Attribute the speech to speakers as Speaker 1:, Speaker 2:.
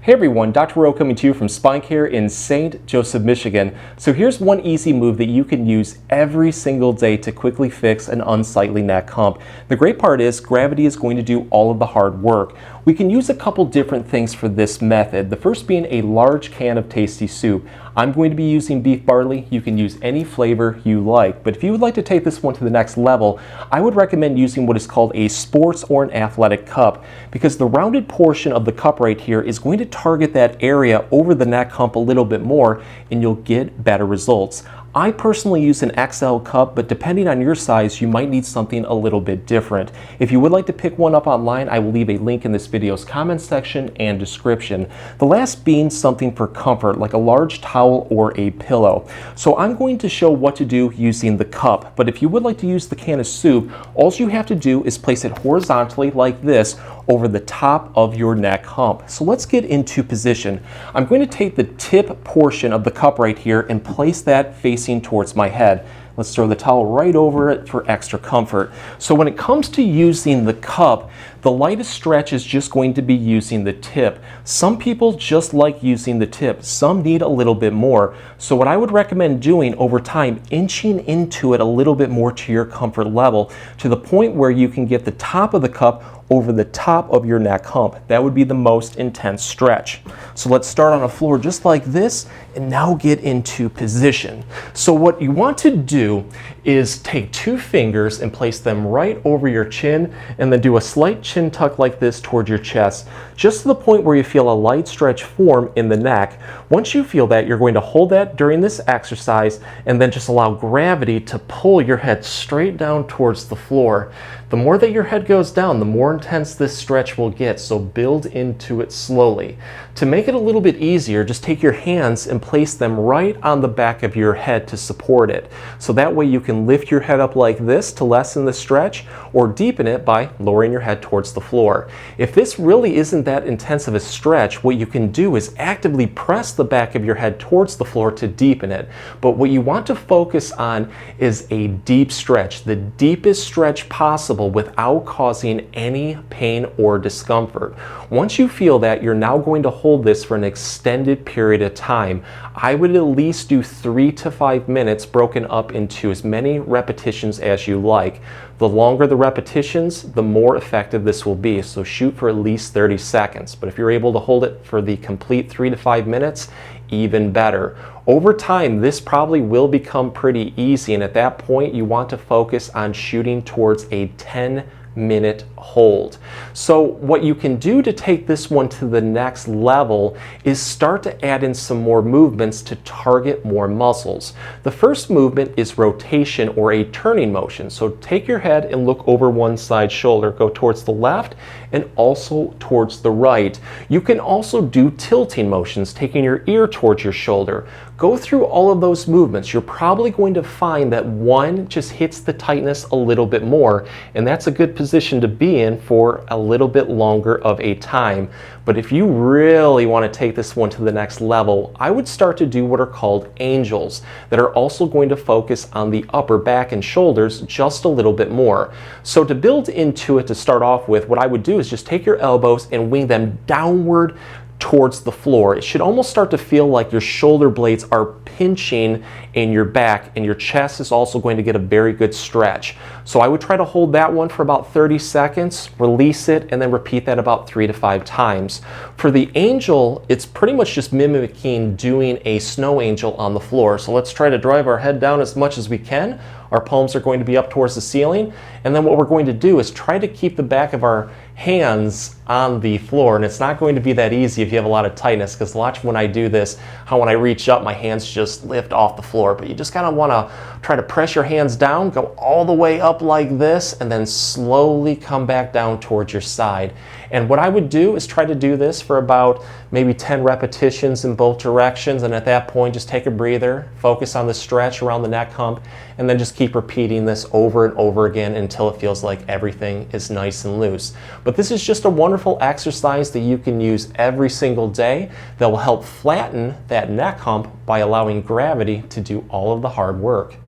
Speaker 1: Hey everyone, Dr. Rowe coming to you from SpineCare in St. Joseph, Michigan. So here's one easy move that you can use every single day to quickly fix an unsightly neck hump. The great part is gravity is going to do all of the hard work. We can use a couple different things for this method. The first being a large can of tasty soup. I'm going to be using beef barley. You can use any flavor you like, but if you would like to take this one to the next level, I would recommend using what is called a sports or an athletic cup, because the rounded portion of the cup right here is going to target that area over the neck hump a little bit more, and you'll get better results. I personally use an XL cup, but depending on your size, you might need something a little bit different. If you would like to pick one up online, I will leave a link in this video's comment section and description. The last being something for comfort, like a large towel or a pillow. So I'm going to show what to do using the cup, but if you would like to use the can of soup, all you have to do is place it horizontally like this over the top of your neck hump. So let's get into position. I'm going to take the tip portion of the cup right here and place that facing towards my head. Let's throw the towel right over it for extra comfort. So when it comes to using the cup, the lightest stretch is just going to be using the tip. Some people just like using the tip. Some need a little bit more. So what I would recommend doing over time, inching into it a little bit more to your comfort level, to the point where you can get the top of the cup over the top of your neck hump. That would be the most intense stretch. So let's start on a floor just like this and now get into position. So what you want to do is take two fingers and place them right over your chin and then do a slight chin tuck like this towards your chest, just to the point where you feel a light stretch form in the neck. Once you feel that, you're going to hold that during this exercise and then just allow gravity to pull your head straight down towards the floor. The more that your head goes down, the more intense this stretch will get, so build into it slowly. To make it a little bit easier, just take your hands and place them right on the back of your head to support it. So that way you can lift your head up like this to lessen the stretch, or deepen it by lowering your head towards the floor. If this really isn't that intense of a stretch, what you can do is actively press the back of your head towards the floor to deepen it. But what you want to focus on is a deep stretch, the deepest stretch possible without causing any pain or discomfort. Once you feel that, you're now going to hold this for an extended period of time. I would at least do 3 to 5 minutes, broken up into as many repetitions as you like. The longer the repetitions, the more effective this will be. So shoot for at least 30 seconds. But if you're able to hold it for the complete 3 to 5 minutes, even better. Over time, this probably will become pretty easy, and at that point, you want to focus on shooting towards a 10-minute hold. So what you can do to take this one to the next level is start to add in some more movements to target more muscles. The first movement is rotation, or a turning motion. So take your head and look over one side shoulder, go towards the left and also towards the right. You can also do tilting motions, taking your ear towards your shoulder. Go through all of those movements. You're probably going to find that one just hits the tightness a little bit more, and that's a good position to be in for a little bit longer of a time. But if you really want to take this one to the next level, I would start to do what are called angels, that are also going to focus on the upper back and shoulders just a little bit more. So to build into it, to start off with, what I would do is just take your elbows and wing them downward towards the floor. It should almost start to feel like your shoulder blades are pinching in your back, and your chest is also going to get a very good stretch. So I would try to hold that one for about 30 seconds, release it, and then repeat that about 3 to 5 times. For the angel, it's pretty much just mimicking doing a snow angel on the floor. So let's try to drive our head down as much as we can. Our palms are going to be up towards the ceiling, and then what we're going to do is try to keep the back of our hands on the floor, and it's not going to be that easy if you have a lot of tightness, because watch when I do this, how when I reach up, my hands just lift off the floor. But you just kind of want to try to press your hands down, go all the way up like this, and then slowly come back down towards your side. And what I would do is try to do this for about maybe 10 repetitions in both directions, and at that point just take a breather, focus on the stretch around the neck hump, and then just keep repeating this over and over again until it feels like everything is nice and loose. But this is just a wonderful exercise that you can use every single day that will help flatten that neck hump by allowing gravity to do all of the hard work.